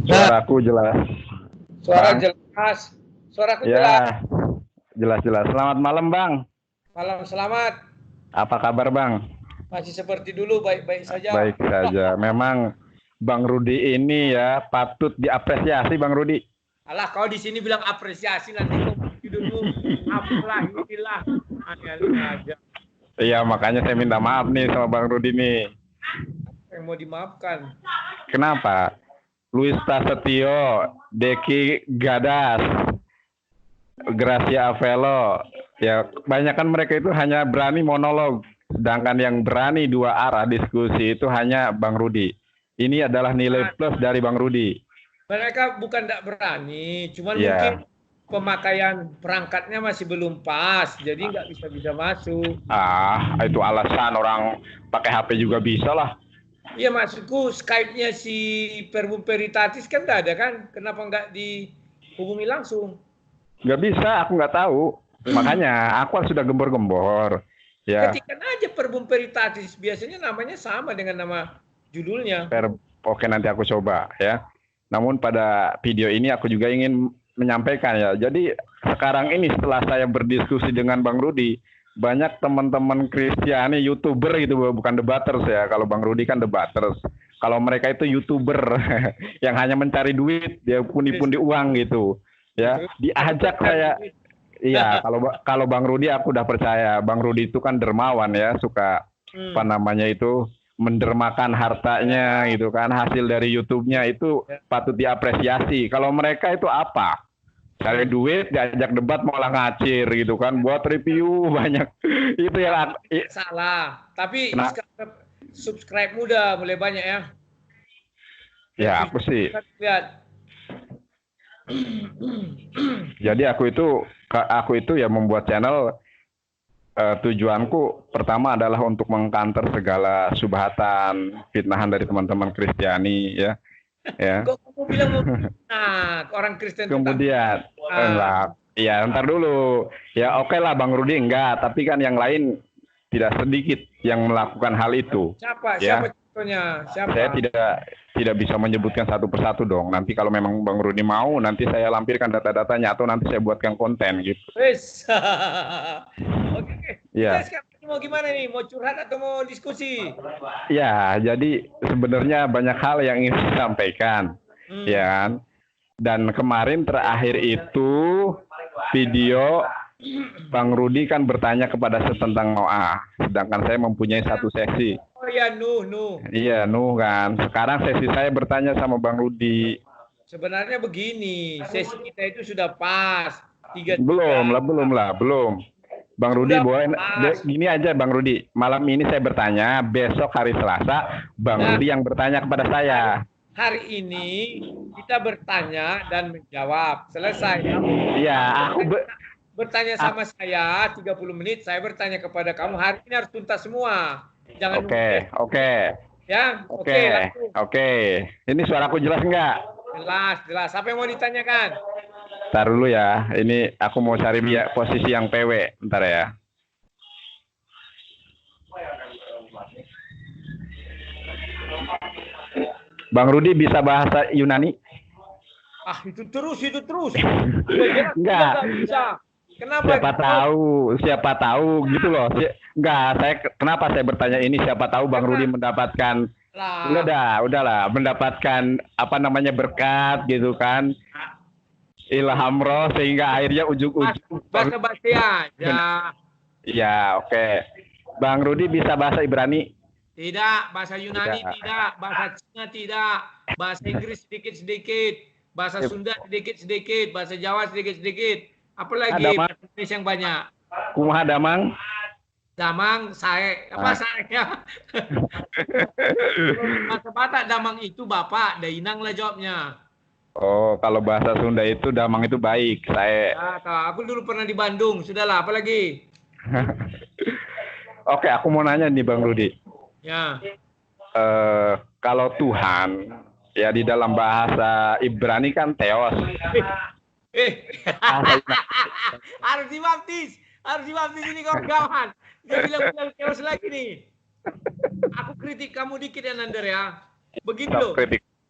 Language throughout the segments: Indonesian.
Suaraku jelas. Suara Bang. jelas. Suaraku Ya, jelas. jelas-jelas. Selamat malam, Bang. Malam selamat. Apa kabar, Bang? Masih seperti dulu, baik-baik saja. Baik saja. Memang Bang Rudi ini ya patut diapresiasi, Bang Rudi. Alah, kau di sini bilang apresiasi, nanti kau hidupmu apalah inilah. Aneh-aneh aja. Iya, makanya saya minta maaf nih sama Bang Rudi nih. Yang mau dimaafkan. Kenapa? Luis Prasetyo, Deki Gadas, Gracia Avelo, ya kebanyakan mereka itu hanya berani monolog, sedangkan yang berani dua arah diskusi itu hanya Bang Rudi. Ini adalah nilai plus dari Bang Rudi. Mereka bukan tidak berani, cuman Iya. mungkin pemakaian perangkatnya masih belum pas, jadi nggak bisa masuk. Itu alasan, orang pakai HP juga bisa lah. Iya, maksudku Skype-nya si Perbum Peritatis kan nggak ada kan? Kenapa nggak dihubungi langsung? Nggak bisa, aku nggak tahu. Makanya aku sudah gembor-gembor. Ya. Ketikan aja Perbum Peritatis, biasanya namanya sama dengan nama judulnya. Oke, nanti aku coba ya. Namun pada video ini aku juga ingin menyampaikan ya. Jadi sekarang ini setelah saya berdiskusi dengan Bang Rudi, banyak teman-teman Kristiani YouTuber gitu, bukan debaters ya. Kalau Bang Rudi kan debaters. Kalau mereka itu YouTuber yang hanya mencari duit, dia pundi-pundi uang gitu. Ya, diajak saya. Iya, kalau Bang Rudi aku udah percaya. Bang Rudi itu kan dermawan ya, suka apa namanya itu mendermakan hartanya gitu kan, hasil dari YouTube-nya itu patut diapresiasi. Kalau mereka itu apa? Cari duit, diajak debat malah ngacir gitu kan, buat review banyak. Itu yang salah. Tapi subscribe muda mulai banyak ya. Ya aku sih. Lihat. Jadi aku itu ya membuat channel, tujuanku pertama adalah untuk mengkanter segala subhatan, fitnahan dari teman-teman Kristiani ya. Ya. Kok kamu bilang orang Kristen? Kemudian enggak, ya ntar dulu. Ya oke lah Bang Rudi enggak, tapi kan yang lain tidak sedikit yang melakukan hal itu. Siapa? Ya. Siapa contohnya? Siapa? Saya tidak bisa menyebutkan satu persatu dong. Nanti kalau memang Bang Rudi mau, nanti saya lampirkan data-datanya atau nanti saya buatkan konten gitu. Wes. Oke. Ya. Kita sekarang mau gimana nih? Mau curhat atau mau diskusi? Ya, jadi sebenarnya banyak hal yang ingin saya sampaikan. Ya. Dan kemarin terakhir itu video Bang Rudi kan bertanya kepada saya tentang Noah, sedangkan saya mempunyai satu sesi. Oh ya, Nuh. Iya, Nuh kan. Sekarang sesi saya bertanya sama Bang Rudi. Sebenarnya begini, sesi kita itu sudah pas. Belum. Bang Rudi boleh gini aja Bang Rudi. Malam ini saya bertanya, besok hari Selasa Bang Rudi yang bertanya kepada saya. Hari ini kita bertanya dan menjawab. Selesai. Iya, aku bertanya sama saya 30 menit, saya bertanya kepada kamu. Hari ini harus tuntas semua. Jangan Oke. Ya, oke. Ini suaraku jelas enggak? Jelas. Apa yang mau ditanyakan? Ntar dulu ya. Ini aku mau cari posisi yang PW. Bentar ya. Bang Rudi bisa bahasa Yunani? Itu terus. Enggak. Bisa. Kenapa? Siapa tahu gitu loh. Kenapa saya bertanya ini, siapa tahu Bang Rudi mendapatkan udahlah mendapatkan apa namanya berkat gitu kan. Ilham roh sehingga akhirnya ujung-ujung basa-basi aja. Ya, oke. Bang Rudi bisa bahasa Ibrani? Tidak, bahasa Yunani tidak, bahasa Cina tidak, bahasa Inggris sedikit-sedikit, bahasa Sunda sedikit-sedikit, bahasa Jawa sedikit-sedikit. Apalagi bahasa Indonesia yang banyak. Kumaha damang? Damang, saya. Bahasa Batak damang itu Bapak, Dainang lah jawabnya. Oh, kalau bahasa Sunda itu damang itu baik. Aku dulu pernah di Bandung, sudahlah, apalagi? Oke, aku mau nanya nih Bang Rudi. Ya. Kalau Tuhan, ya di dalam bahasa Ibrani kan Theos. Harus dibaptis ini kawan-kawan. Dia bilang Theos lagi nih. Aku kritik kamu dikit ya Nander ya. Begini loh.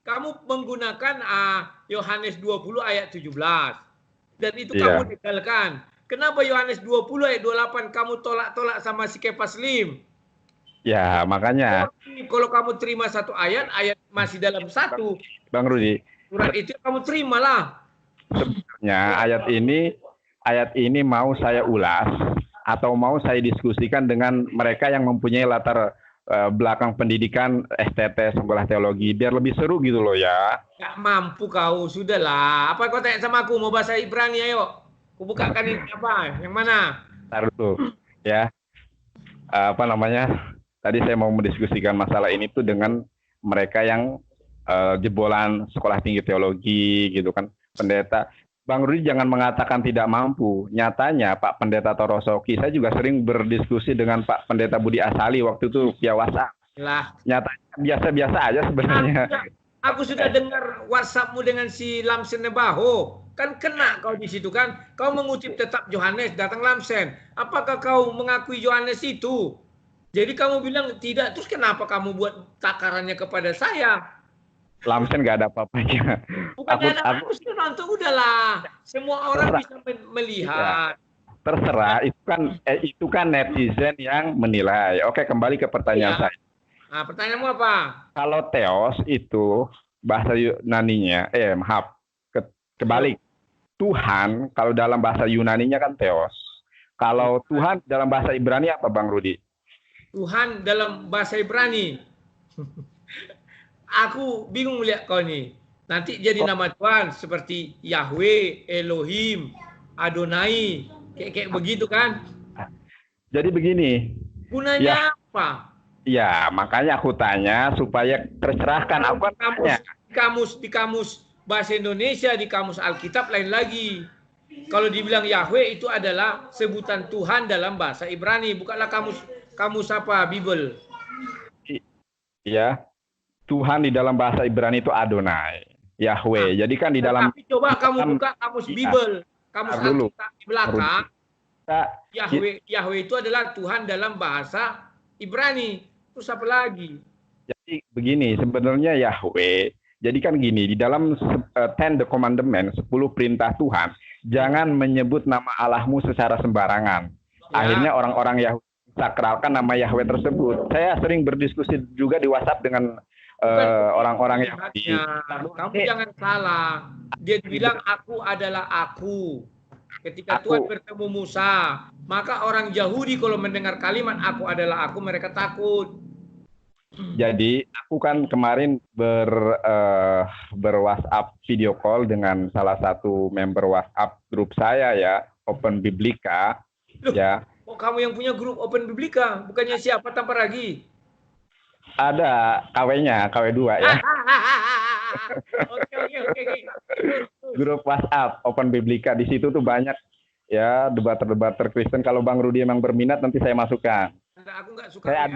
kamu menggunakan Yohanes 20 ayat 17. Dan itu Iya. kamu tinggalkan. Kenapa Yohanes 20 ayat 28 kamu tolak-tolak sama si Kepas Lim? Ya, makanya. Kalau kamu terima satu ayat masih dalam satu. Bang Rudi. Surat itu kamu terimalah. Sebenarnya ayat ini mau saya ulas atau mau saya diskusikan dengan mereka yang mempunyai latar belakang pendidikan STT sekolah teologi biar lebih seru gitu loh ya. Gak mampu kau, sudahlah. Apa kau tanya sama aku mau bahasa Ibrani, ayo. Aku bukakan ini apa? Yang mana? Taruh dulu ya. Apa namanya? Tadi saya mau mendiskusikan masalah ini tuh dengan mereka yang jebolan sekolah tinggi teologi gitu kan, pendeta. Bang Rudi jangan mengatakan tidak mampu. Nyatanya Pak Pendeta Torosoki, saya juga sering berdiskusi dengan Pak Pendeta Budi Asali waktu itu via WhatsApp. Lah. Nyatanya biasa-biasa aja sebenarnya. Aku sudah dengar WhatsAppmu dengan si Lamsen Nebaho. Kan kena kau di situ kan. Kau mengutip tetap Yohanes, datang Lamsen. Apakah kau mengakui Yohanes itu? Jadi kamu bilang tidak, terus kenapa kamu buat takarannya kepada saya? Lamsen nggak ada apa-apanya. Bukannya aku sudah nonton, udahlah. Semua orang bisa melihat. Terserah, itu kan netizen yang menilai. Oke, kembali ke pertanyaan saya. Nah, pertanyaanmu apa? Kalau theos itu bahasa Yunaninya, kebalik. Tuhan kalau dalam bahasa Yunaninya kan theos. Kalau Tuhan dalam bahasa Ibrani apa, Bang Rudi? Tuhan dalam bahasa Ibrani. Aku bingung lihat kau nih. Nanti jadi nama Tuhan seperti Yahweh, Elohim, Adonai, kayak begitu kan? Jadi begini. Gunanya apa? Ya, makanya aku tanya supaya tercerahkan. Aku kan di kamus bahasa Indonesia, di kamus Alkitab lain lagi. Kalau dibilang Yahweh itu adalah sebutan Tuhan dalam bahasa Ibrani, bukanlah kamus apa Bible. Iya. Tuhan di dalam bahasa Ibrani itu Adonai, Yahweh. Jadi kan di dalam. Tapi coba kamu buka kamus Bible, kamus Alkitab di belakang. Yahweh itu adalah Tuhan dalam bahasa Ibrani. Terus apa lagi? Jadi begini, sebenarnya Yahweh. Jadi kan gini, di dalam 10 Commandment, 10 perintah Tuhan, jangan menyebut nama Allahmu secara sembarangan. Ya. Akhirnya orang-orang Yahudi sakralkan nama Yahweh tersebut. Saya sering berdiskusi juga di WhatsApp dengan orang-orang Yahudi. Kamu jangan salah. Dia bilang aku adalah aku. Ketika Tuhan bertemu Musa, maka orang Yahudi kalau mendengar kalimat aku adalah aku, mereka takut. Jadi aku kan kemarin ber-WhatsApp video call dengan salah satu member WhatsApp grup saya ya, Open Biblika. Loh, ya. Oh, kamu yang punya grup Open Biblika, bukannya siapa tanpa lagi? Ada KW-nya, KW2 ya. Oke. Grup WhatsApp Open Biblika, di situ tuh banyak ya debater-debater Kristen. Kalau Bang Rudi memang berminat nanti saya masukkan. Aku nggak suka. Saya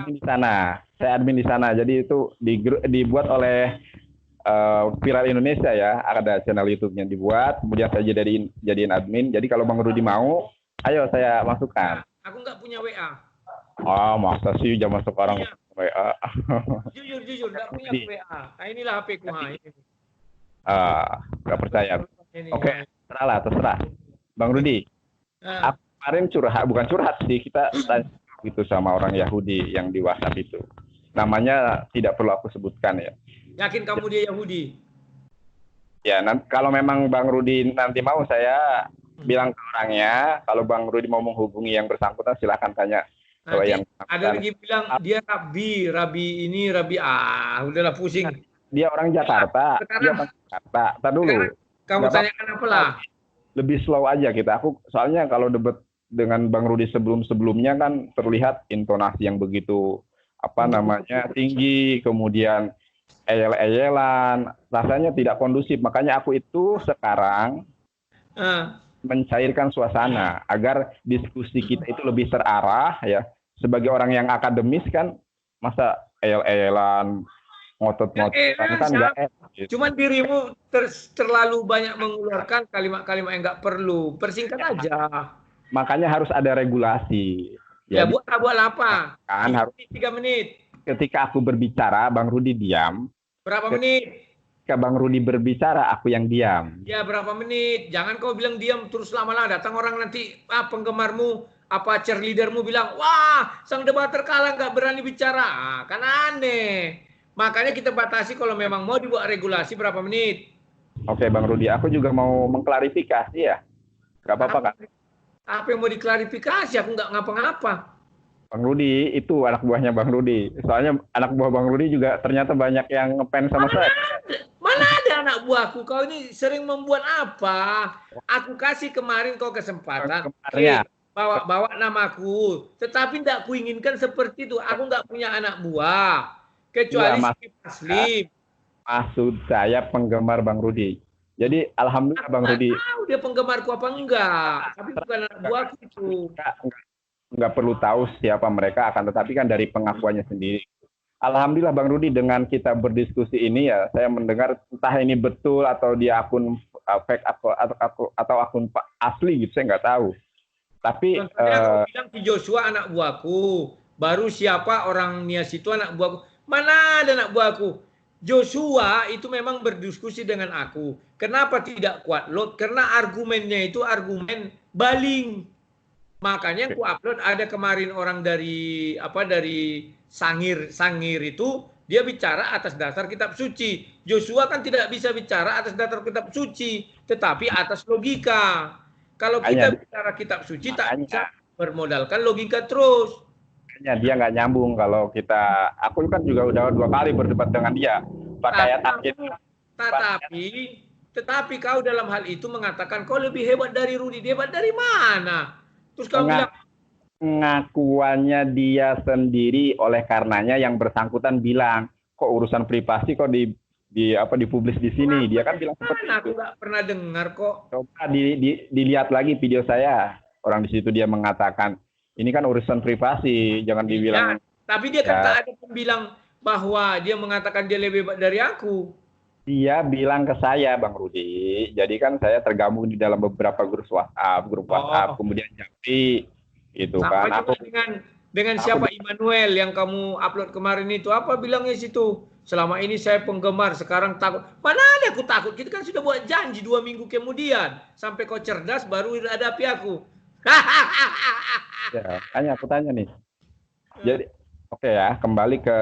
admin di sana. Jadi itu dibuat oleh Viral Indonesia ya. Ada channel YouTube-nya dibuat. Kemudian saya jadiin admin. Jadi kalau Bang Rudi mau, ayo saya masukkan. Aku nggak punya WA. Oh, masa sih zaman sekarang WA. Jujur nggak punya WA. Nah, inilah HP-ku. Nggak percaya. Oke, terserah. Bang Rudi, aku kemarin bukan curhat sih, kita tanya gitu sama orang Yahudi yang di WhatsApp itu. Namanya tidak perlu aku sebutkan ya. Yakin kamu dia Yahudi? Ya, kalau memang Bang Rudi nanti mau, saya bilang ke orangnya, kalau Bang Rudi mau menghubungi yang bersangkutan silahkan tanya. Nanti ada lagi bilang dia rabi ini, udahlah pusing. Dia orang Jakarta. Tar dulu. Kamu tanyakan apalah. Lebih slow aja kita. Soalnya kalau debat dengan Bang Rudi sebelum-sebelumnya kan terlihat intonasi yang begitu tinggi, kemudian eyel-eyelan, rasanya tidak kondusif. Makanya aku itu sekarang mencairkan suasana agar diskusi kita itu lebih terarah ya. Sebagai orang yang akademis kan, masa eyel-eyelan, ngotot-ngototan kan enggak enak. Cuman dirimu terlalu banyak mengeluarkan kalimat-kalimat yang enggak perlu. Persingkat aja. Makanya harus ada regulasi. Ya buat apa? Kan harus 3 menit. Ketika aku berbicara, Bang Rudi diam. Berapa menit? ketika Bang Rudi berbicara, aku yang diam. Ya berapa menit? Jangan kau bilang diam terus lama-lama. Datang orang nanti, penggemarmu, apa cheerleadermu bilang, wah sang debater kalah nggak berani bicara. Kan aneh. Makanya kita batasi kalau memang mau dibuat regulasi berapa menit. Oke Bang Rudi, aku juga mau mengklarifikasi ya. Gak apa-apa kan? Apa yang mau diklarifikasi? Aku nggak ngapa-ngapa. Bang Rudi itu anak buahnya Bang Rudi. Soalnya anak buah Bang Rudi juga ternyata banyak yang ngefans sama saya. Mana ada anak buahku? Kau ini sering membuat apa? Aku kasih kemarin kau kesempatan. Bawa namaku. Tetapi tidak kuinginkan seperti itu. Aku nggak punya anak buah. Kecuali si Muslim. Maksud saya penggemar Bang Rudi. Jadi alhamdulillah Bang Rudi. Tahu dia penggemarku apa enggak? Tapi bukan anak buahku itu. Nggak perlu tahu siapa mereka, akan tetapi kan dari pengakuannya sendiri. Alhamdulillah Bang Rudi, dengan kita berdiskusi ini ya, saya mendengar entah ini betul atau dia akun fake atau akun asli gitu, saya nggak tahu. Tapi aku bilang si Joshua anak buahku, baru siapa orang Nias itu anak buahku. Mana ada anak buahku? Joshua itu memang berdiskusi dengan aku. Kenapa tidak kuat load? Karena argumennya itu argumen baling. Makanya aku upload ada kemarin orang dari Sangir itu dia bicara atas dasar kitab suci. Joshua kan tidak bisa bicara atas dasar kitab suci, tetapi atas logika. Kalau kita bicara kitab suci tak bisa bermodalkan logika terus. Makanya dia nggak nyambung kalau kita. Aku kan juga udah 2 kali berdebat dengan dia. Pakai tetapi kau dalam hal itu mengatakan kau lebih hebat dari Rudi. Hebat dari mana? Terus kau bilang pengakuannya dia sendiri, oleh karenanya yang bersangkutan bilang kok urusan privasi kok dipublis di sini. Dia kan bilang seperti itu. Aku nggak pernah dengar kok. Coba dilihat lagi video saya. Orang di situ dia mengatakan ini kan urusan privasi, jangan dibilang. Tapi dia kan tak ada yang bilang bahwa dia mengatakan dia lebih hebat dari aku. Dia bilang ke saya, Bang Rudi. Jadi kan saya tergabung di dalam beberapa grup WhatsApp, kemudian Jampi, gitu kan. Aku dengan siapa Immanuel yang kamu upload kemarin itu, apa bilangnya situ? Selama ini saya penggemar, sekarang takut. Mana ada aku takut? Kita kan sudah buat janji 2 minggu kemudian. Sampai kau cerdas baru hadapi aku. Ya, aku tanya nih. Jadi, oke ya, kembali ke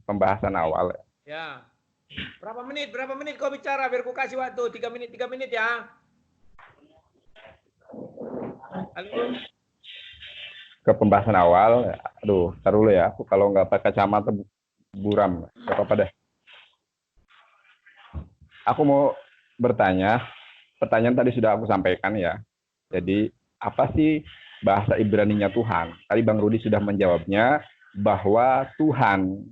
pembahasan awal. Ya. Berapa menit kau bicara biar ku kasih waktu 3 menit ya. Halo. Ke pembahasan awal, aduh, taruh dulu ya. Aku kalau nggak pakai kacamata buram, nggak apa-apa deh. Aku mau bertanya, pertanyaan tadi sudah aku sampaikan ya. Jadi apa sih bahasa Ibrani-nya Tuhan? Tadi Bang Rudi sudah menjawabnya bahwa Tuhan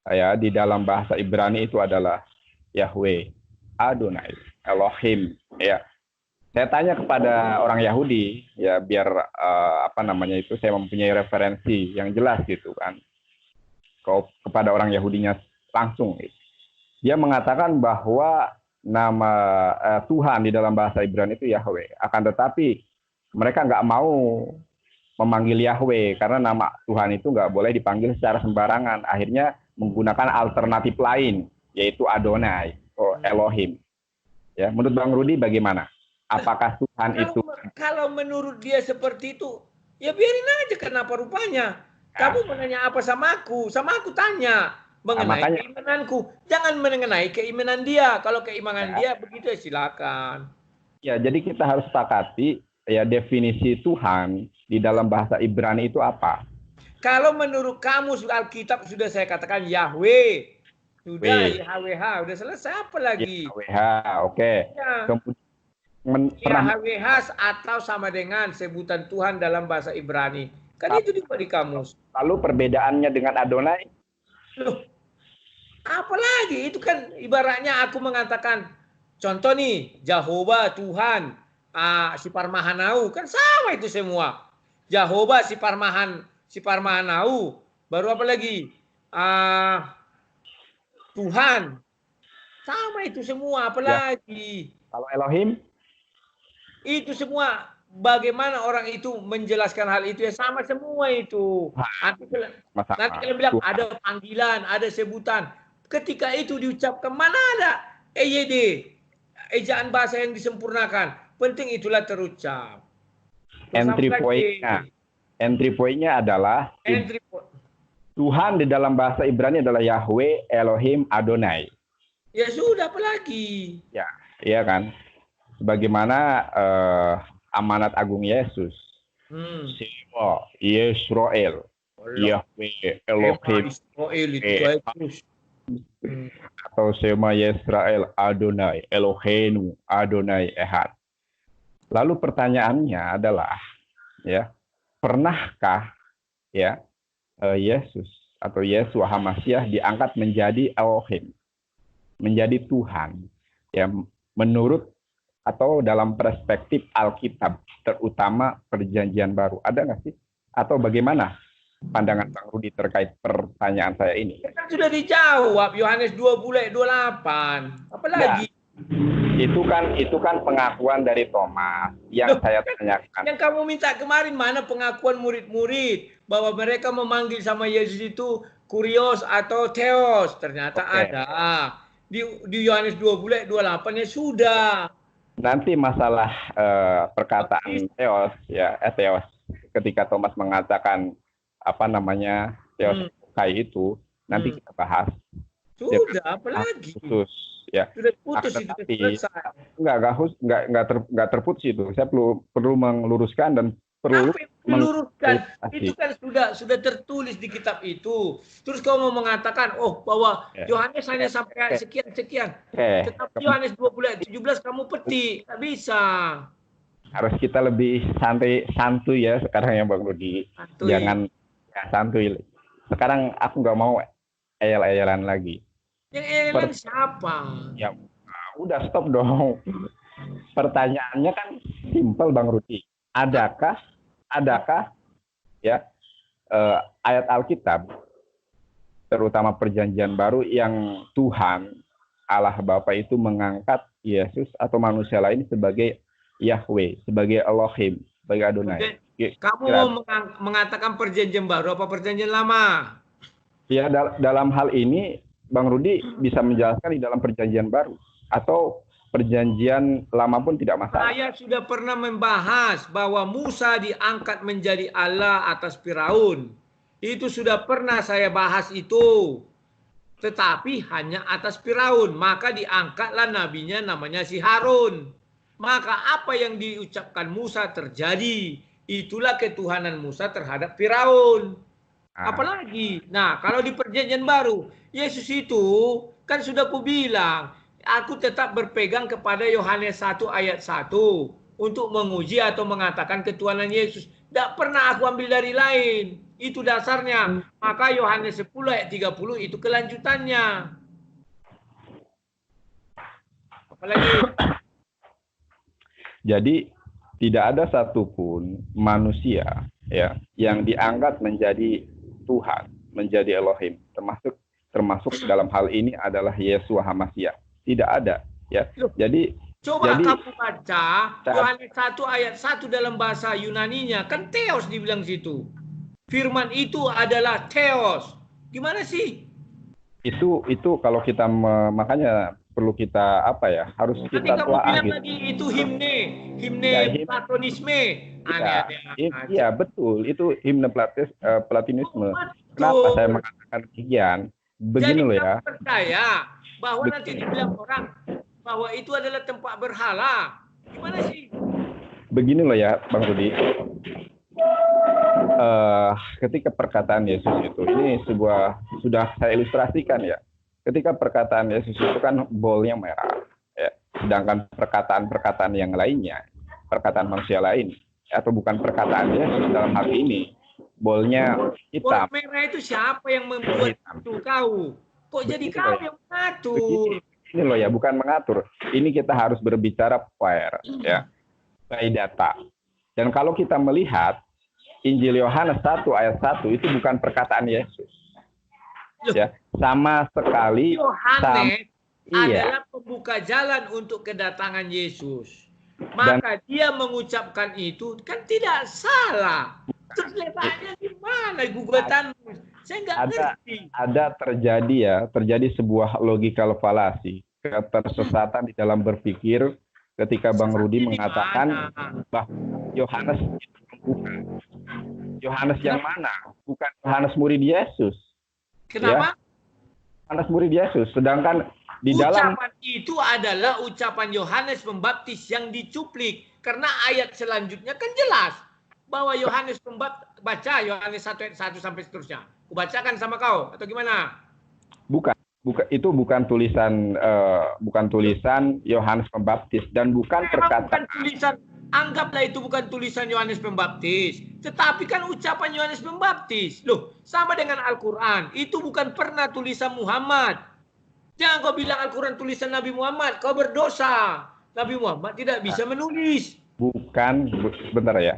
ya di dalam bahasa Ibrani itu adalah Yahweh, Adonai, Elohim. Ya, saya tanya kepada orang Yahudi ya biar saya mempunyai referensi yang jelas gitu kan. Kepada orang Yahudinya langsung. Dia mengatakan bahwa nama Tuhan di dalam bahasa Ibrani itu Yahweh. Akan tetapi mereka nggak mau memanggil Yahweh karena nama Tuhan itu nggak boleh dipanggil secara sembarangan. Akhirnya menggunakan alternatif lain, yaitu Adonai atau Elohim. Ya, menurut Bang Rudi bagaimana? Apakah Tuhan itu? Kalau menurut dia seperti itu, ya biarin aja kenapa rupanya. Kamu menanya apa sama aku? Sama aku tanya mengenai keimananku. Jangan mengenai keimanan dia. Kalau keimanan dia begitu ya silakan. Ya, jadi kita harus sepakati ya definisi Tuhan di dalam bahasa Ibrani itu apa? Kalau menurut kamu Alkitab sudah saya katakan Yahweh. Sudah YHWH, udah selesai apa lagi? YHWH, oke. Ya. YHWH atau sama dengan sebutan Tuhan dalam bahasa Ibrani. Kan itu di kamus. Lalu perbedaannya dengan Adonai? Loh, apa lagi? Itu kan ibaratnya aku mengatakan, contoh nih, Jehovah Tuhan, si Parmahanau, kan sama itu semua. Jehovah si Parmahanau, baru apa lagi? Tuhan, sama itu semua, apalagi? Kalau Elohim? Itu semua, bagaimana orang itu menjelaskan hal itu ya sama semua itu. Nanti kalian bilang ada panggilan, ada sebutan. Ketika itu diucapkan, mana ada EYD, ejaan bahasa yang disempurnakan. Penting itulah terucap. Entry point-nya adalah Tuhan di dalam bahasa Ibrani adalah Yahweh, Elohim, Adonai. Ya sudah, apalagi? Ya, iya kan. Sebagaimana amanat agung Yesus. Shema Yisrael, Yahweh, Elohim, Israel itu atau Shema Yisrael, Adonai, Eloheinu, Adonai Ehad. Lalu pertanyaannya adalah, ya, pernahkah ya Yesus atau Yeshua HaMasyiah diangkat menjadi Elohim, menjadi Tuhan, ya, menurut atau dalam perspektif Alkitab, terutama Perjanjian Baru, ada nggak sih? Atau bagaimana pandangan Bang Rudi terkait pertanyaan saya ini? Kan sudah dijawab, Yohanes 2:28. Apalagi? Ya, itu kan pengakuan dari Thomas yang saya tanyakan. Yang kamu minta kemarin, mana pengakuan murid-murid bahwa mereka memanggil sama Yesus itu Kurios atau Theos? Ternyata ada. Di Yohanes 2:28 sudah. Nanti masalah perkataan Theos, ya, Theos, ketika Thomas mengatakan apa namanya Theos itu, nanti kita bahas. Sudah, apalagi? Khusus, ya. Sudah putus itu, selesai. Enggak terputus itu. Saya perlu meluruskan dan perlu meluruskan. Itu kan sudah tertulis di kitab itu. Terus kau mau mengatakan, bahwa Yohanes hanya sampai sekian. Tetapi Yohanes 2:17 kamu petik, tak bisa. Harus kita lebih santuy ya sekarang ya Bang Rudi. Jangan santuy. Sekarang aku nggak mau ayal-ayalan lagi. Yang ayalan siapa? Ya udah stop dong. Pertanyaannya kan simpel Bang Rudi. Adakah ya ayat Alkitab terutama Perjanjian Baru yang Tuhan Allah Bapa itu mengangkat Yesus atau manusia lain sebagai Yahweh, sebagai Elohim, sebagai Adonai? Kamu mau mengatakan Perjanjian Baru apa Perjanjian Lama? Ya, dalam hal ini Bang Rudi bisa menjelaskan di dalam Perjanjian Baru atau Perjanjian Lama pun tidak masalah. Saya sudah pernah membahas bahwa Musa diangkat menjadi Allah atas Firaun. Itu sudah pernah saya bahas itu. Tetapi hanya atas Firaun. Maka diangkatlah nabinya namanya si Harun. Maka apa yang diucapkan Musa terjadi. Itulah ketuhanan Musa terhadap Firaun. Apalagi? Nah, kalau di Perjanjian Baru, Yesus itu kan sudah kubilang. Aku tetap berpegang kepada Yohanes 1 ayat 1 untuk menguji atau mengatakan ketuhanan Yesus. Tidak pernah aku ambil dari lain. Itu dasarnya. Maka Yohanes 10 ayat 30 itu kelanjutannya. Apalagi? Jadi tidak ada satupun manusia ya yang diangkat menjadi Tuhan, menjadi Elohim, termasuk dalam hal ini adalah Yeshua HaMasyiah. Tidak ada, ya. Jadi kamu baca Yohanes 1 ayat 1 dalam bahasa Yunaninya, kan Theos dibilang situ. Firman itu adalah Theos. Gimana sih? Itu kalau kita makanya perlu kita harus kita telah gitu. Lagi itu himne Platonisme. Iya, betul, itu himne Platonisme. Kenapa saya mengatakan demikian? Begini loh ya. Percaya bahwa nanti dibilang orang bahwa itu adalah tempat berhala. Gimana sih? Begini loh ya, Bang Rudi. Ketika perkataan Yesus itu, ini sudah saya ilustrasikan ya. Ketika perkataan Yesus itu kan bolnya merah, ya. Sedangkan perkataan yang lainnya, perkataan manusia lain, atau bukan perkataan Yesus dalam hal ini, bolnya hitam. Bol merah itu siapa yang membuat itu kau? Kok jadi kau yang mengatur? Ini loh ya, bukan mengatur. Ini kita harus berbicara fair, ya, by data. Dan kalau kita melihat Injil Yohanes 1 ayat 1 itu bukan perkataan Yesus. Ya, sama sekali. Yohanes adalah pembuka jalan untuk kedatangan Yesus. Maka dia mengucapkan itu kan tidak salah. Terus letaknya di mana gugatan? Saya nggak ada ngerti. terjadi sebuah logical fallacy, ketersesatan di dalam berpikir ketika Bang Rudi Sesatnya di mengatakan mana? bahwa Yohanes itu bukan. Yohanes yang Kenapa? mana? Bukan Yohanes murid Yesus. Kenapa? Ya, Yohanes murid Yesus. Sedangkan di dalam Ucapan itu adalah ucapan Yohanes Pembaptis yang dicuplik. Karena ayat selanjutnya kan jelas bahwa Yohanes Pembaptis, baca Yohanes 1 ayat 1 sampai seterusnya. Kubacakan sama kau atau gimana? bukan itu bukan tulisan Yohanes Pembaptis dan bukan Memang perkataan. bukan tulisan, anggaplah itu bukan tulisan Yohanes Pembaptis, tetapi kan ucapan Yohanes Pembaptis. Loh, sama dengan Al-Quran. Itu bukan pernah tulisan Muhammad. Jangan kau bilang Al-Quran tulisan Nabi Muhammad, kau berdosa. Nabi Muhammad tidak bisa menulis. Bukan, bentar ya.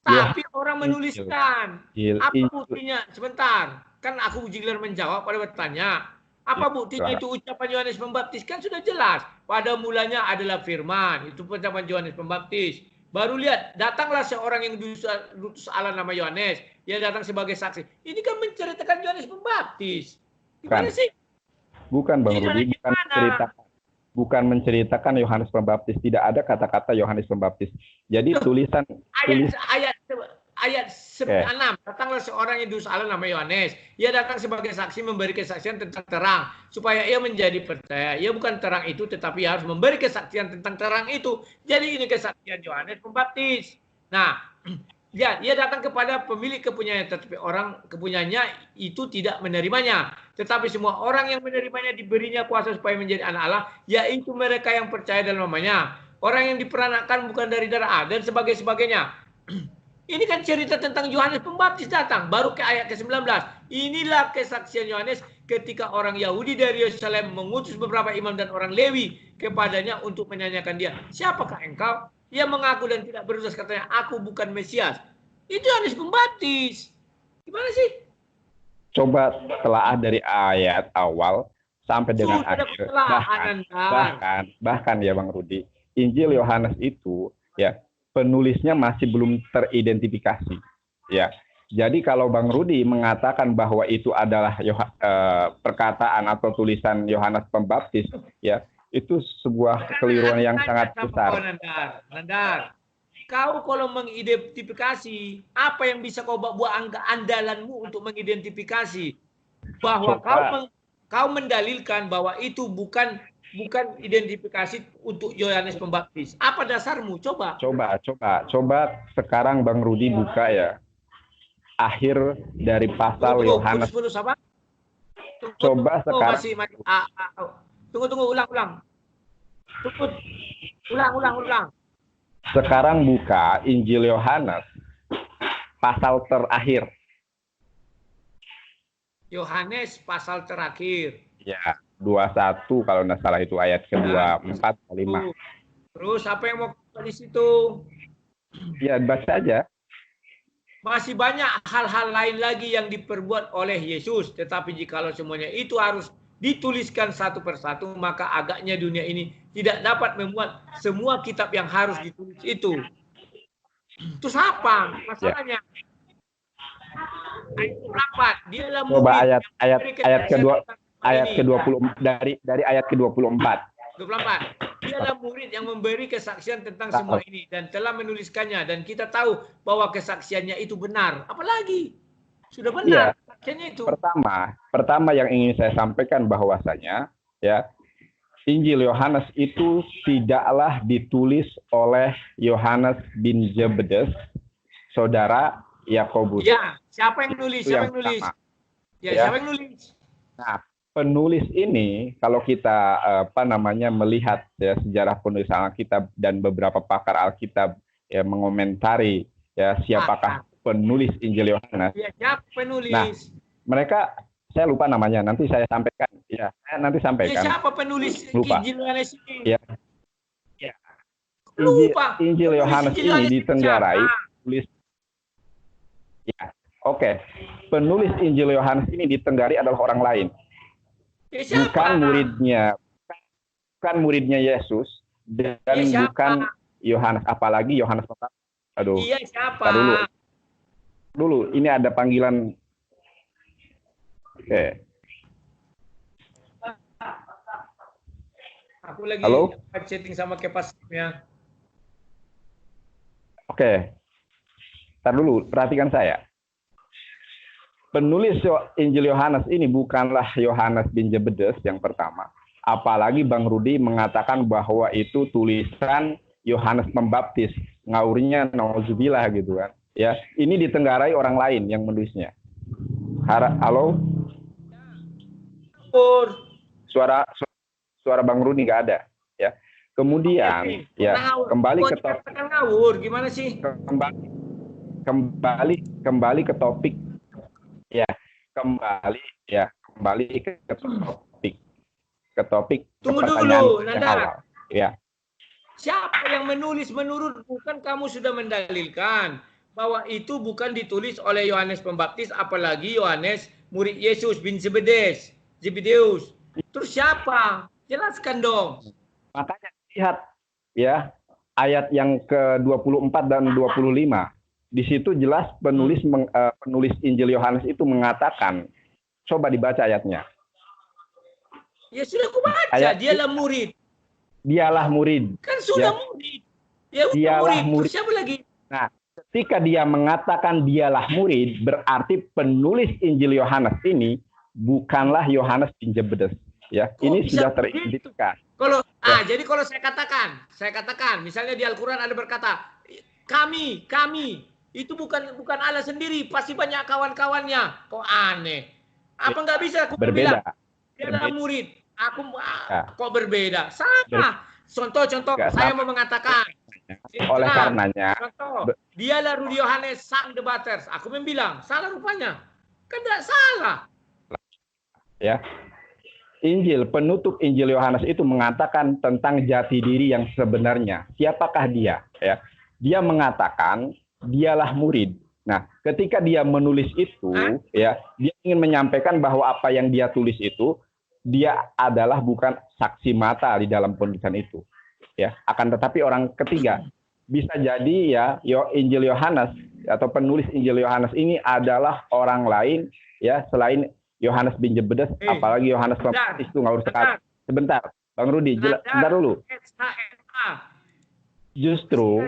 Tapi orang menuliskan. Apa Injil. buktinya? Sebentar. Kan aku Jigler menjawab pada bertanya. Apa buktinya itu ucapan Yohanes Pembaptis? Kan sudah jelas. Pada mulanya adalah firman. Itu ucapan Yohanes Pembaptis. Baru lihat, datanglah seorang yang diutus Allah nama Yohanes. Dia datang sebagai saksi. Ini kan menceritakan Yohanes Pembaptis. Gimana sih? Bukan Bang Rudi, bukan menceritakan Yohanes Pembaptis. Tidak ada kata-kata Yohanes Pembaptis. Jadi tulisan ayat 6, datanglah seorang yang diutus Allah nama Yohanes. Ia datang sebagai saksi memberi kesaksian tentang terang supaya ia menjadi percaya. Ia bukan terang itu tetapi harus memberi kesaksian tentang terang itu. Jadi ini kesaksian Yohanes Pembaptis. Nah, ya, ia datang kepada pemilik kepunyaannya, tetapi orang kepunyaannya itu tidak menerimanya. Tetapi semua orang yang menerimanya diberinya kuasa supaya menjadi anak Allah, yaitu mereka yang percaya dalam namanya. Orang yang diperanakkan bukan dari darah dan sebagainya. Ini kan cerita tentang Yohanes Pembaptis datang, baru ke ayat ke-19. Inilah kesaksian Yohanes ketika orang Yahudi dari Yerusalem mengutus beberapa imam dan orang Lewi kepadanya untuk menanyakan dia, siapakah engkau? Ia mengaku dan tidak berdosa, katanya, aku bukan Mesias. Itu Yohanes Pembaptis. Gimana sih? Coba telaah dari ayat awal sampai dengan akhir. Bahkan ya Bang Rudi, Injil Yohanes itu ya penulisnya masih belum teridentifikasi. Ya. Jadi kalau Bang Rudi mengatakan bahwa itu adalah perkataan atau tulisan Yohanes Pembaptis, ya, itu sebuah kekeliruan yang sangat besar. Nandar, kau kalau mengidentifikasi, apa yang bisa kau buat andalanmu untuk mengidentifikasi bahwa kau mendalilkan bahwa itu bukan identifikasi untuk Yohanes Pembaptis. Apa dasarmu? Coba sekarang Bang Rudi buka ya akhir dari pasal Yohanes. Coba sekarang. Tunggu, ulang. Ulang. Sekarang buka Injil Yohanes pasal terakhir. Yohanes pasal terakhir. Ya, 21 kalau nggak salah itu ayat ke-24 5. Terus apa yang mau di situ? Ya, baca aja. Masih banyak hal-hal lain lagi yang diperbuat oleh Yesus, tetapi jikalau semuanya itu harus dituliskan satu persatu, maka agaknya dunia ini tidak dapat memuat semua kitab yang harus ditulis itu. Terus apa masalahnya? Coba ayat kedua, ayat ke-20 dari ayat ke-24. 24. Dialah murid yang memberi kesaksian tentang semua ini dan telah menuliskannya, dan kita tahu bahwa kesaksiannya itu benar. Apalagi sudah benar kesaksiannya itu. Pertama yang ingin saya sampaikan bahwasanya ya Injil Yohanes itu tidaklah ditulis oleh Yohanes bin Zebedes, saudara Yakobus. Ya, siapa yang nulis? Siapa yang nulis? Nah, penulis ini kalau kita melihat ya sejarah penulisan Alkitab dan beberapa pakar Alkitab ya mengomentari ya siapakah penulis Injil Yohanes. Ya, siapa penulis? Nah, mereka saya lupa namanya, nanti saya sampaikan. Ya, saya nanti sampaikan. Ya, siapa penulis Injil Yohanes ini? Ya. Injil Yohanes ini ditenggarai tulis. Ya, oke. Penulis Injil Yohanes ini ditenggarai adalah orang lain. Bukan muridnya Yesus dan bukan Yohanes, apalagi Yohanes Pembaptis. Aduh. Iya, siapa? Dulu ini ada panggilan Oke. Aku lagi Halo? chatting sama Kepas ya. Oke. Ntar dulu, perhatikan saya. Penulis Injil Yohanes ini bukanlah Yohanes bin Zebedes yang pertama. Apalagi Bang Rudi mengatakan bahwa itu tulisan Yohanes Pembaptis. Ngaurnya nauzubillah gitu kan. Ya, ini ditenggarai orang lain yang menulisnya. Halo? Suara Bang Rudi nggak ada, ya. Kemudian, ya, kembali ke topik. Ngawur, gimana sih? Kembali ke topik, ya. Kembali ke topik. Tunggu dulu, Nanda. Awal, ya. Siapa yang menulis menurutmu? Kan kamu sudah mendalilkan bahwa itu bukan ditulis oleh Yohanes Pembaptis, apalagi Yohanes murid Yesus bin Zebedeus. Terus siapa? Jelaskan dong. Makanya lihat ya ayat yang ke-24 dan 25. Di situ jelas penulis Injil Yohanes itu mengatakan, coba dibaca ayatnya. Ya sudah aku baca, dialah murid. Dialah murid. Kan sudah ya. Murid. Ya dialah murid. Siapa lagi? Nah, ketika dia mengatakan dialah murid, berarti penulis Injil Yohanes ini bukanlah Yohanes bin Zebedes. Ya, ini sudah teridentifikasi. Kalau jadi kalau saya katakan, misalnya di Al-Qur'an ada berkata, kami itu bukan Allah sendiri, pasti banyak kawan-kawannya. Kok aneh? Apa nggak bisa aku berbeda? Dia adalah murid. Aku kok berbeda? Sama. Contoh, saya mau mengatakan. Oleh karenanya. Contoh, dialah Rudi Yohanes sang debaters. Aku membilang, salah rupanya. Kan tidak salah. Ya. Penutup Injil Yohanes itu mengatakan tentang jati diri yang sebenarnya. Siapakah dia? Ya. Dia mengatakan dialah murid. Nah, ketika dia menulis itu, ya, dia ingin menyampaikan bahwa apa yang dia tulis itu, dia adalah bukan saksi mata di dalam penulisan itu. Ya, akan tetapi orang ketiga. Bisa jadi ya, Injil Yohanes atau penulis Injil Yohanes ini adalah orang lain ya selain Yohanes bin Zebedes, apalagi Yohanes Pembaptis itu ngawur sekali. Sebentar, Bang Rudi, sebentar dulu. Justru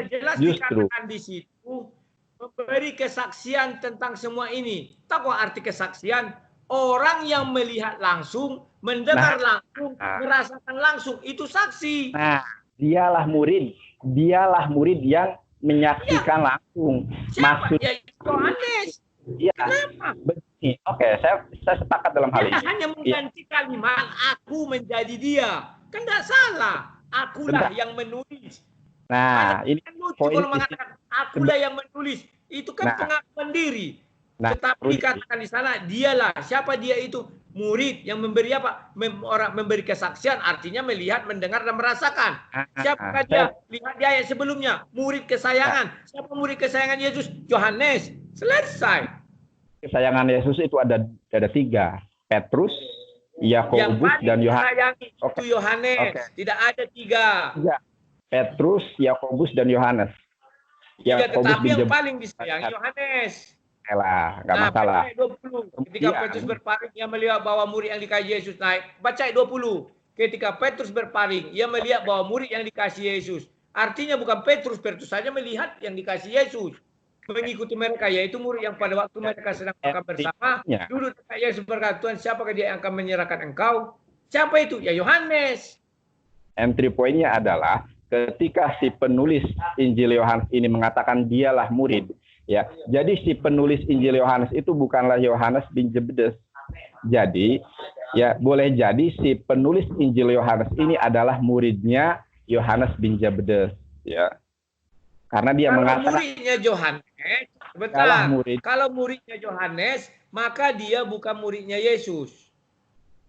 di situ memberi kesaksian tentang semua ini. Tahu arti kesaksian? Orang yang melihat langsung, mendengar langsung, merasakan langsung, itu saksi. Nah, dialah murid yang menyaksikan langsung. Siapa? Ya, Yohanes. Iya. Kenapa? Oke, saya sepakat dalam hal ini. Hanya mengganti kalimat aku menjadi dia. Kan tidak salah. Akulah yang menulis. Nah, ini kan lucu kalau mengatakan akulah yang menulis. Itu kan pengakuan diri. Tetapi dikatakan di sana dialah. Siapa dia itu? Murid yang memberi apa? Orang memberi kesaksian, artinya melihat, mendengar dan merasakan. Siapakah dia? Lihat di ayat sebelumnya. Murid kesayangan. Siapa murid kesayangan Yesus? Yohanes. Selesai. Kesayangan Yesus itu ada 3. Petrus, Yakobus, dan Yohanes. Itu Yohanes. Tidak ada 3. Petrus, Yakobus, dan Yohanes. Tetapi yang paling disayangi Yohanes. Nggak masalah. 20. Ketika Petrus berpaling, ia melihat bahwa murid yang dikasih Yesus naik. Baca 20. Ketika Petrus berpaling, ia melihat bahwa murid yang dikasih Yesus. Artinya bukan Petrus saja melihat yang dikasih Yesus. Mengikuti mereka, yaitu murid yang pada waktu mereka sedang makan bersama, duduk dekat Yesus berkata, Tuhan, siapakah dia yang akan menyerahkan engkau? Siapa itu? Ya Yohanes. Entry point-nya adalah ketika si penulis Injil Yohanes ini mengatakan dialah murid, ya. Jadi si penulis Injil Yohanes itu bukanlah Yohanes bin Zebedes. Jadi, ya boleh jadi si penulis Injil Yohanes ini adalah muridnya Yohanes bin Zebedes, ya. Karena dia mengatakan muridnya Yohanes, kalau muridnya Yohanes, maka dia bukan muridnya Yesus.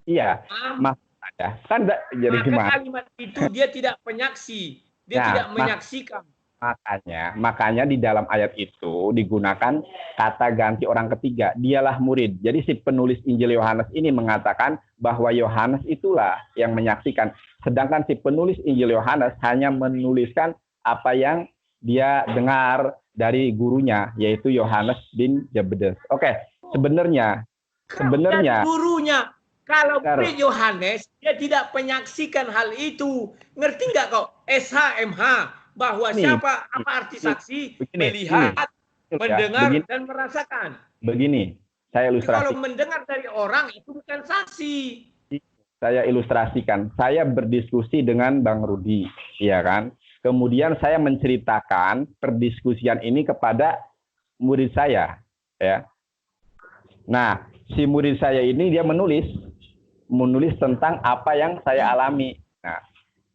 Iya, maksudnya kan jadi gimana? Kalimat itu dia tidak penyaksi, dia tidak menyaksikan. Makanya di dalam ayat itu digunakan kata ganti orang ketiga, dialah murid. Jadi si penulis Injil Yohanes ini mengatakan bahwa Yohanes itulah yang menyaksikan. Sedangkan si penulis Injil Yohanes hanya menuliskan apa yang dia dengar dari gurunya, yaitu Yohanes bin Zebedes. Oke, sebenarnya Sebenarnya gurunya. Kalau murid Yohanes, dia tidak menyaksikan hal itu. Ngerti nggak kau? SHMH. Bahwa siapa, apa arti saksi? Melihat, mendengar, dan merasakan. Begini, saya ilustrasi. Kalau mendengar dari orang, itu bukan saksi. Saya ilustrasikan. Saya berdiskusi dengan Bang Rudi, ya kan? Kemudian saya menceritakan perdiskusian ini kepada murid saya, ya. Nah, si murid saya ini dia menulis tentang apa yang saya alami.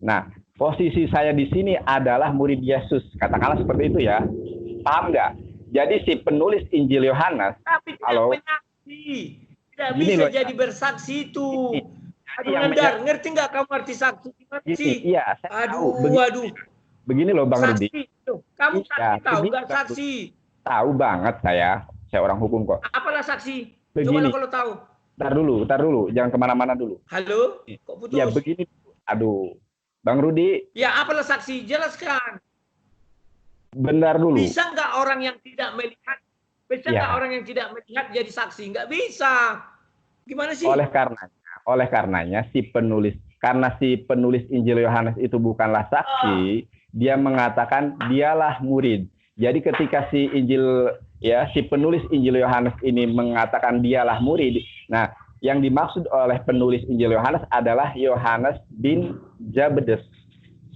Nah, posisi saya di sini adalah murid Yesus, katakanlah seperti itu ya. Paham nggak? Jadi si penulis Injil Yohanes, tapi tidak menyaksi, tidak bisa jadi bersaksi itu. Aduh, Nandar, ngerti nggak kamu arti saksi? Iya, saya tahu. Begini loh, Bang Rudi. Kamu saksi tahu nggak saksi? Tahu banget saya orang hukum kok. Apalah saksi? Begini. Coba kalau tahu. Ntar dulu, jangan kemana-mana dulu. Halo, kok putus? Ya begini, aduh, Bang Rudi. Ya apalah saksi? Jelaskan. Bentar dulu. Bisa nggak orang yang tidak melihat? Bisa nggak orang yang tidak melihat jadi saksi? Nggak bisa. Gimana sih? Oleh karenanya karena si penulis Injil Yohanes itu bukanlah saksi, dia mengatakan dialah murid. Jadi ketika si penulis Injil Yohanes ini mengatakan dialah murid, nah yang dimaksud oleh penulis Injil Yohanes adalah Yohanes bin Zebedes.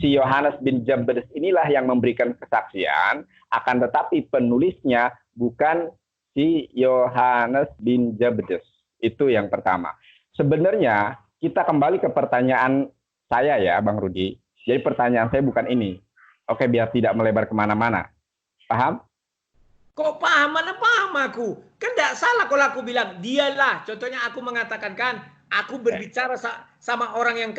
Si Yohanes bin Zebedes inilah yang memberikan kesaksian, akan tetapi penulisnya bukan si Yohanes bin Zebedes. Itu yang pertama. Sebenarnya kita kembali ke pertanyaan saya ya, Bang Rudi. Jadi pertanyaan saya bukan ini. Oke, biar tidak melebar kemana-mana. Paham? Kok paham? Mana paham aku? Kan tidak salah kalau aku bilang dialah. Contohnya aku mengatakan kan, aku berbicara sama orang yang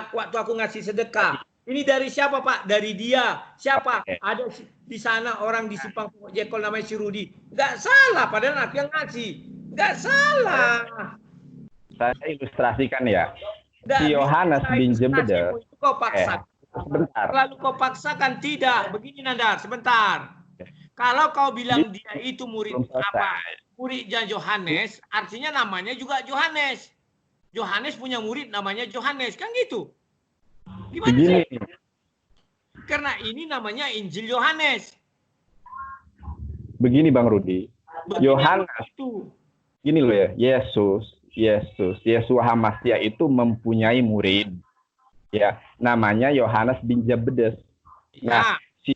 waktu aku ngasih sedekah. Ini dari siapa, Pak? Dari dia. Siapa? Ada di sana orang di Simpang Pokok Jekol namanya si Rudi. Nggak salah, padahal aku yang ngasih. Nggak salah. Saya ilustrasikan ya. Si Yohanes bin Zebedes. Kau paksakan. Sebentar. Lalu kau paksakan tidak. Begini Nandar, sebentar. Kalau kau bilang dia itu muridnya Yohanes, artinya namanya juga Yohanes. Yohanes punya murid namanya Yohanes, kan gitu. Gimana sih? Karena ini namanya Injil Yohanes. Begini Bang Rudi. Yohanes itu gini loh ya, Yeshua HaMasyiah itu mempunyai murid. Ya, namanya Yohanes bin Zebedes. Nah, si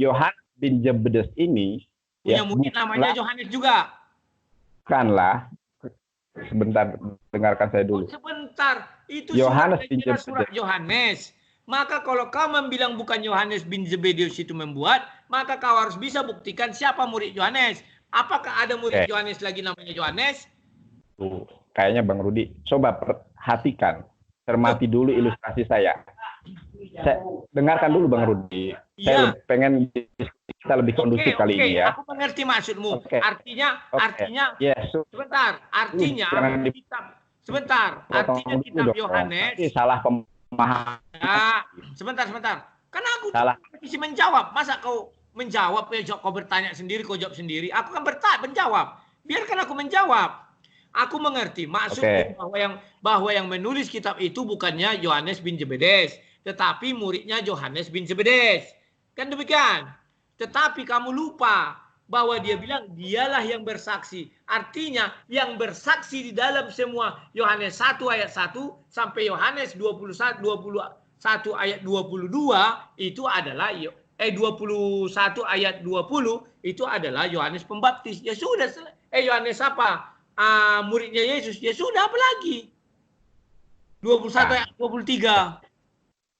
Yohanes bin Zebedes ini punya murid namanya Yohanes juga. Bukanlah. Sebentar, dengarkan saya dulu. Sebentar, itu Yohanes bin surat Yohanes. Maka kalau kau membilang bukan Yohanes bin Zebedeus itu membuat, maka kau harus bisa buktikan siapa murid Yohanes. Apakah ada murid Yohanes lagi namanya Yohanes? Kayaknya Bang Rudi, coba perhatikan. Cermati dulu ilustrasi saya. Dengarkan dulu Bang Rudi. Saya pengen kita lebih kondusif kali ini ya. Aku mengerti maksudmu. Artinya sebentar. Artinya kitab Yohanes. Salah pemahaman. Sebentar. Karena aku mesti menjawab. Masa kau menjawab? Kau bertanya sendiri, kau jawab sendiri. Aku kan menjawab. Biarkan aku menjawab. Aku mengerti maksudnya bahwa yang menulis kitab itu bukannya Yohanes bin Zebedes, tetapi muridnya Yohanes bin Zebedes. Kan demikian. Tetapi kamu lupa bahwa dia bilang dialah yang bersaksi. Artinya yang bersaksi di dalam semua Yohanes 1 ayat 1 sampai Yohanes 21 ayat 22 itu adalah 21 ayat 20 itu adalah Yohanes Pembaptis. Ya sudah, Yohanes apa? Muridnya Yesus. Ya sudah, apa lagi? 21 ayat 23.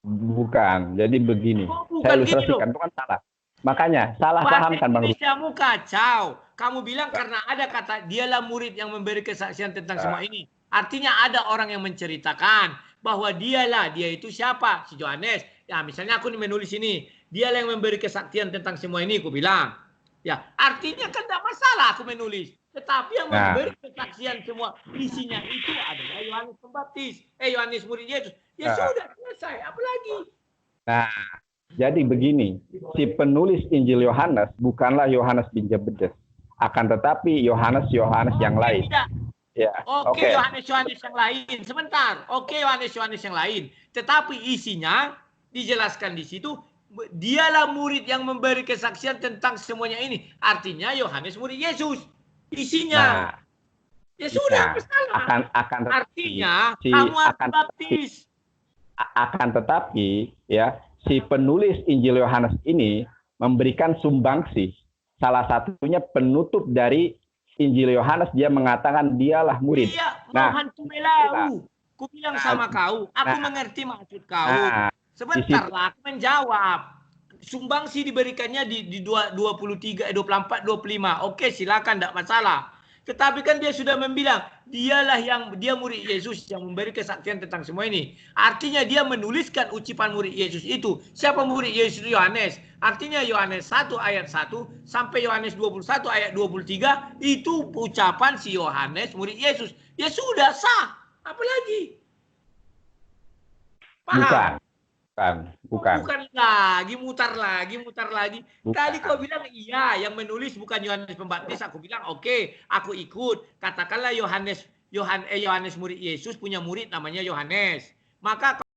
Bukan. Jadi begini. Saya ilustrasikan, itu kan salah. Makanya salah paham kan Bang Rudi. Kamu kacau. Kamu bilang karena ada kata dialah murid yang memberi kesaksian tentang semua ini. Artinya ada orang yang menceritakan bahwa dia itu siapa? Si Yohanes. Ya, misalnya aku menulis ini, dialah yang memberi kesaksian tentang semua ini, aku bilang. Ya, artinya kan tidak masalah aku menulis. Tetapi yang memberi kesaksian semua isinya itu adalah Yohanes Pembaptis. Yohanes murid Yesus. Ya sudah, selesai. Apa lagi? Nah, jadi begini. Si penulis Injil Yohanes bukanlah Yohanes bin Zebedes. Akan tetapi Yohanes yang lain. Ya. Oke, Yohanes yang lain. Sebentar. Oke, Yohanes yang lain. Tetapi isinya dijelaskan di situ, dialah murid yang memberi kesaksian tentang semuanya ini. Artinya Yohanes murid Yesus. Isinya. Nah, Ya sudah, nah, akan tetapi, artinya kamu harus baptis. Akan tetapi ya, si penulis Injil Yohanes ini memberikan sumbangsi. Salah satunya penutup dari Injil Yohanes, dia mengatakan dialah murid. Iya, hantu melau. Ku bilang sama kau, aku mengerti maksud kau. Sebentarlah, aku menjawab. Sumbangsi diberikannya di 23, 24, 25. Oke, silakan, tidak masalah. Tetapi kan dia sudah membilang, dia murid Yesus yang memberi kesaksian tentang semua ini. Artinya dia menuliskan ucapan murid Yesus itu. Siapa murid Yesus? Yohanes. Artinya Yohanes 1 ayat 1 sampai Yohanes 21 ayat 23 itu ucapan si Yohanes murid Yesus. Ya sudah sah. Apa lagi? Paham? Bukan Mutar lagi. Bukan. Tadi kau bilang iya, yang menulis bukan Yohanes Pembaptis. Aku bilang oke, aku ikut. Katakanlah Yohanes murid Yesus punya murid namanya Yohanes. Maka